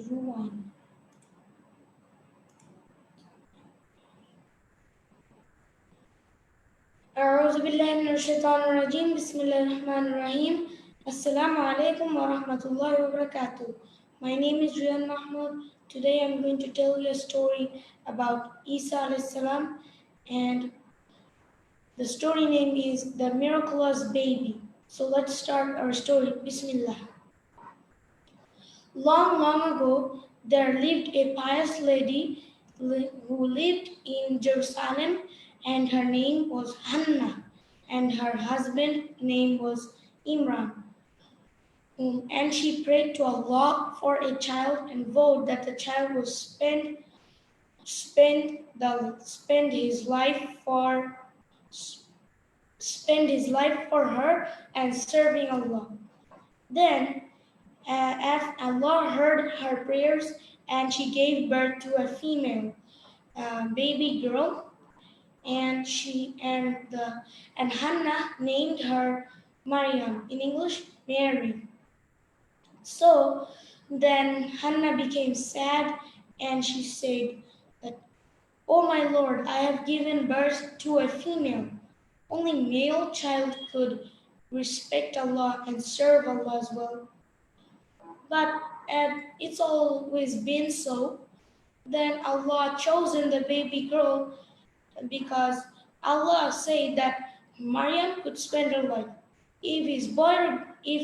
Ruan. أعوذ بالله من الشيطان الرجيم بسم الله الرحمن الرحيم Assalamu alaikum wa rahmatullahi wa barakatuh. My name is Rian Mmhmud. Today I'm going to tell you a story about Isa alayhi salam, and the story name is The Miraculous Baby. So let's start our story. Bismillah. Long, long ago, there lived a pious lady who lived in Jerusalem, and her name was Hannah, and her husband's name was Imran. And she prayed to Allah for a child and vowed that the child would spend his life for her and serving Allah. Then as Allah heard her prayers, and she gave birth to a female baby girl, and Hannah named her Maryam, in English Mary. So then Hannah became sad, and she said that, "Oh my Lord, I have given birth to a female. Only male child could respect Allah and serve Allah as well. But it's always been so. Then Allah chosen the baby girl because Allah said that Maryam could spend her life. If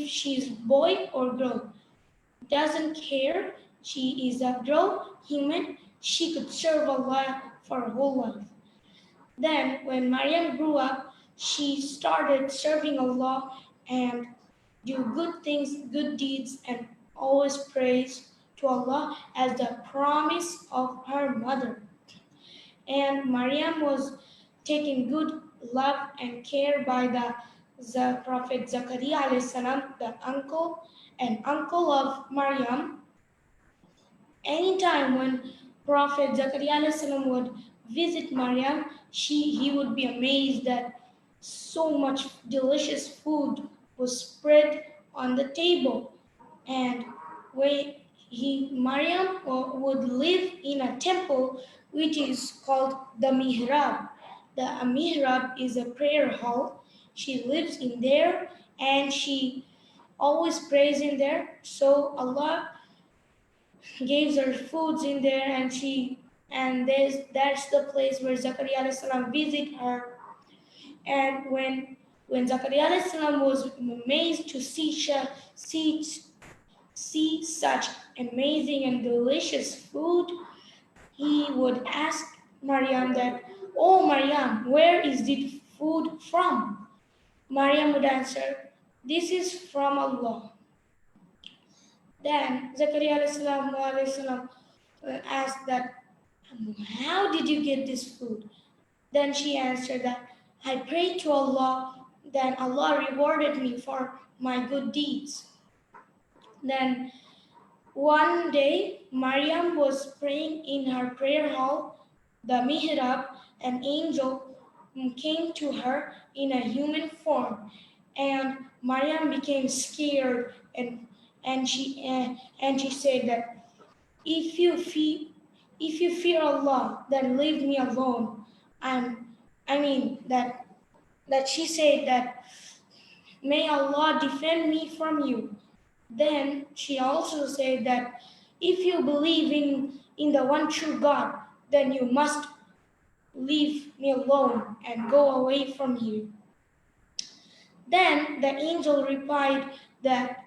she's boy or girl, doesn't care. She is a girl, human. She could serve Allah for her whole life. Then when Maryam grew up, she started serving Allah and do good things, good deeds, and always praise to Allah as the promise of her mother. And Maryam was taken good love and care by the Prophet Zakaria alayhi salam, the uncle of Maryam. Anytime when Prophet Zakaria alayhi salam would visit Maryam, he would be amazed that so much delicious food was spread on the table. And Maryam would live in a temple which is called the Mihrab. The Mihrab is a prayer hall. She lives in there and she always prays in there. So Allah gives her foods in there, and that's the place where Zakaria alayhi salam visit her. And when Zakaria alayhi salam was amazed to see such amazing and delicious food, he would ask Maryam that, "Oh Maryam, where is this food from?" Maryam would answer, "This is from Allah." Then Zakaria alayhi salam asked that, "How did you get this food?" Then she answered that, "I prayed to Allah, then Allah rewarded me for my good deeds." Then one day, Maryam was praying in her prayer hall, the mihrab. An angel came to her in a human form, and Maryam became scared, and she said that, if you fear Allah, then leave me alone. I mean that she said that, may Allah defend me from you. Then she also said that, if you believe in the one true God, then you must leave me alone and go away from here. Then the angel replied that,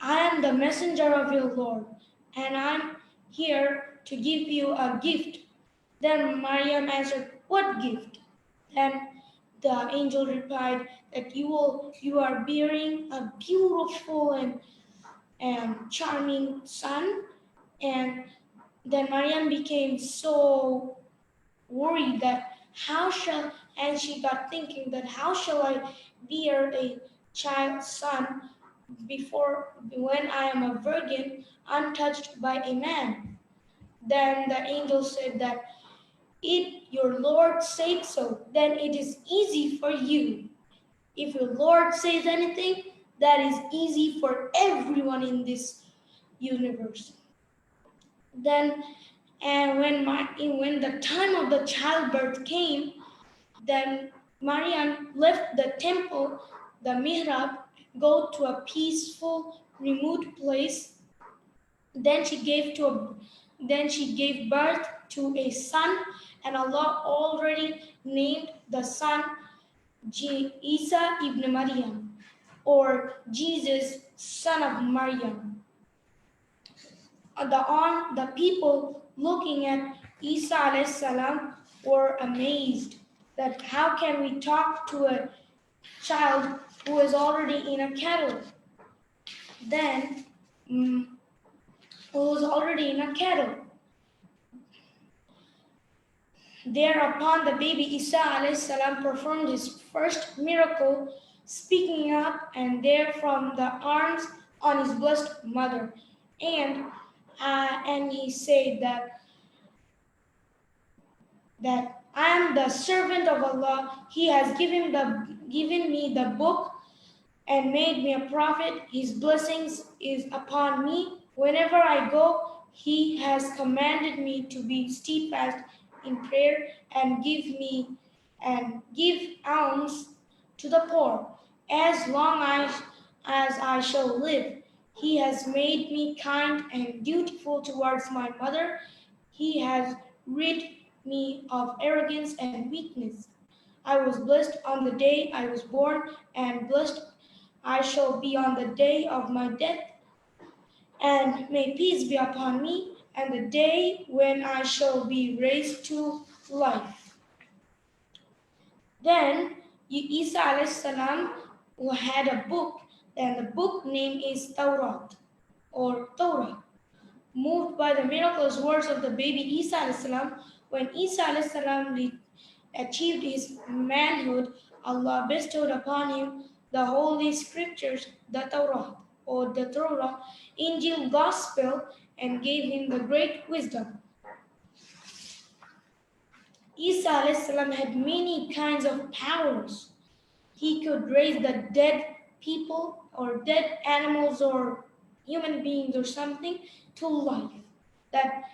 I am the messenger of your Lord, and I'm here to give you a gift. Then Maryam answered, what gift? Then the angel replied that you are bearing a beautiful and charming son. And then Maryam became so worried that and she got thinking that, how shall I bear a child son when I am a virgin, untouched by a man? Then the angel said that, if your Lord said so, then it is easy for you. If your Lord says anything, that is easy for everyone in this universe. Then, and when the time of the childbirth came, then Maryam left the temple, the mihrab, go to a peaceful, remote place. Then she gave birth to a son, and Allah already named the son Isa ibn Maryam, or Jesus, son of Maryam. The people looking at Isa alayhi salam were amazed that how can we talk to a child who is already in a kettle? Then, who was already in a kettle. Thereupon, the baby Isa alayhi salam performed his first miracle, speaking up, and there from the arms on his blessed mother, and he said that I am the servant of Allah. He has given me the book and made me a prophet. His blessings is upon me. Whenever I go, he has commanded me to be steadfast in prayer and give alms to the poor. As long as I shall live, he has made me kind and dutiful towards my mother. He has rid me of arrogance and weakness. I was blessed on the day I was born, and blessed I shall be on the day of my death, and may peace be upon me, and the day when I shall be raised to life. Then Isa alayhi salam had a book, and the book name is Torah or Torah. Moved by the miraculous words of the baby Isa alayhi salam, when Isa alayhi salam achieved his manhood, Allah bestowed upon him the holy scriptures, the Torah or the Torah, Injil, Gospel, and gave him the great wisdom. Isa alayhi salam had many kinds of powers. He could raise the dead people or dead animals or human beings or something to life. That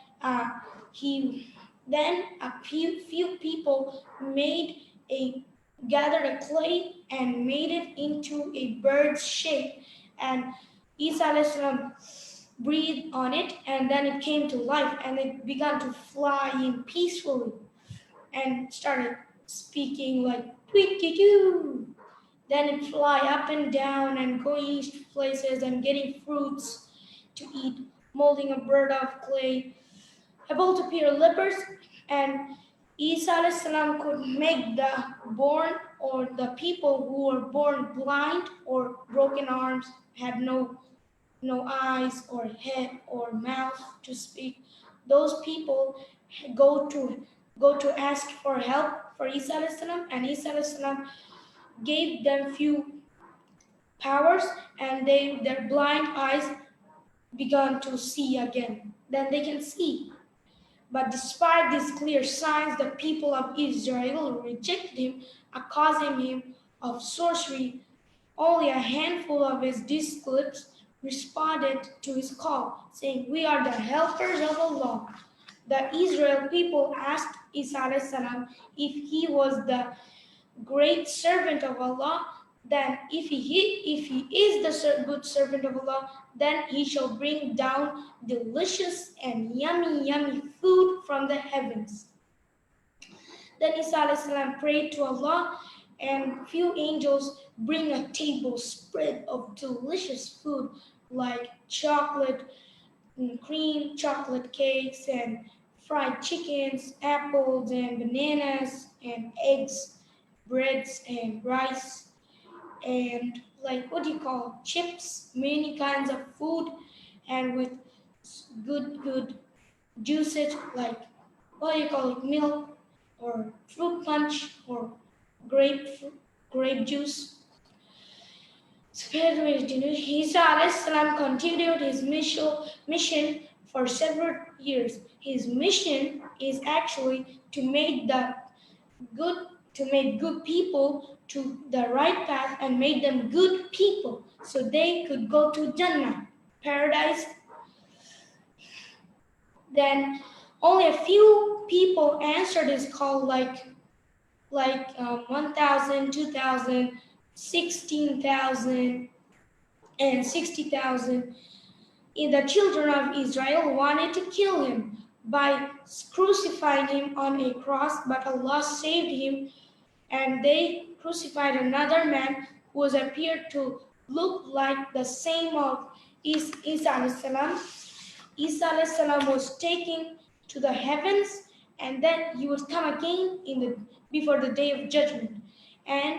he then a few people gathered a clay and made it into a bird's shape, and Isa alayhi salam breathed on it, and then it came to life and it began to fly in peacefully and started speaking like tweet-doo. Then it fly up and down and going to places and getting fruits to eat, molding a bird of clay, able to cure lepers, and Isa alayhi salam could make the born or the people who were born blind or broken arms, had no eyes or head or mouth to speak. Those people go to ask for help for Isa alayhi salam, and Isa alayhi salam gave them few powers, and their blind eyes began to see again. Then they can see. But despite these clear signs, the people of Israel rejected him, accusing him of sorcery. Only a handful of his disciples responded to his call, saying, "We are the helpers of Allah." The Israel people asked Isa alayhi salam if he was the great servant of Allah, then if he is the good servant of Allah, then he shall bring down delicious and yummy food from the heavens. Then Isa alayhi salam prayed to Allah, and few angels bring a table spread of delicious food like chocolate and cream, chocolate cakes, and fried chickens, apples and bananas, and eggs, breads and rice, and like chips, many kinds of food, and with good juices like milk or fruit punch or grape juice. Isa alayhi salam continued his mission for several years. His mission is actually to make good people to the right path and make them good people so they could go to Jannah, paradise. Then only a few people answered his call, like 1,000, 2,000, 16,000, and 60,000. The children of Israel wanted to kill him by crucifying him on a cross, but Allah saved him, and they crucified another man who was appeared to look like the same of Isa alayhi salam. Isa alayhi salam was taken to the heavens, and then he would come again before the day of judgment, and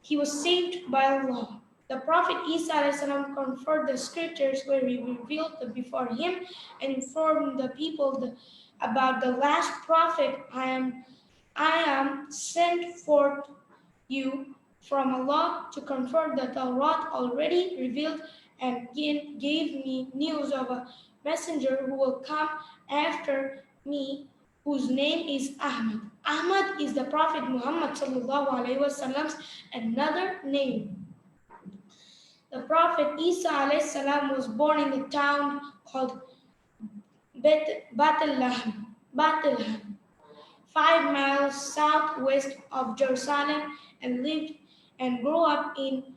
he was saved by Allah. The Prophet Isa alayhi salam conferred the scriptures where he revealed before him and informed the people about the last prophet. I am sent forth you from Allah to confirm the Torah already revealed, and gave me news of a messenger who will come after me, whose name is Ahmad. Ahmad is the Prophet Muhammad sallallahu alaihi wasallam's another name. The Prophet Isa alayhi salam was born in the town called Bethlehem, 5 miles southwest of Jerusalem, and lived and grew up in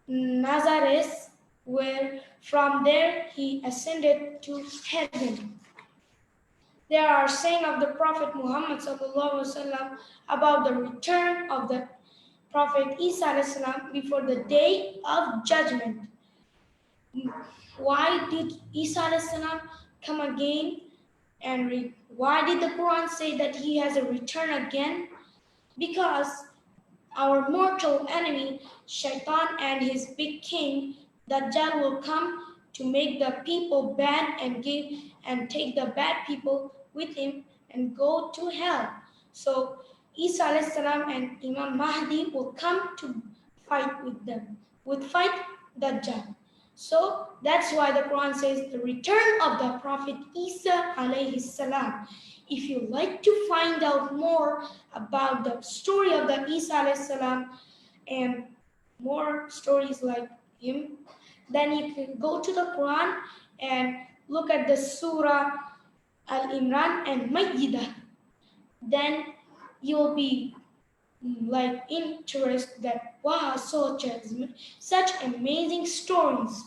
Nazareth, where from there he ascended to heaven. There are sayings of the Prophet Muhammad ﷺ about the return of the Prophet Isa ﷺ before the day of judgment. Why did Isa ﷺ come again? And why did the Quran say that he has a return again? Because our mortal enemy, Shaitan, and his big king, Dajjal, will come to make the people bad and take the bad people with him and go to hell. So Isa alayhi salam and Imam Mahdi will come to fight with them, would fight Dajjal. So that's why the Quran says the return of the Prophet Isa alayhi salam. If you like to find out more about the story of the Isa alayhi salam and more stories like him, then you can go to the Quran and look at the Surah Al-Imran and Majida. Then you'll be like interested that wow, such amazing stories.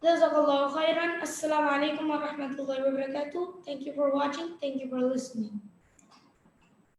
Jazakallahu khairan. Assalamu alaikum wa rahmatullahi wa barakatuh. Thank you for watching. Thank you for listening.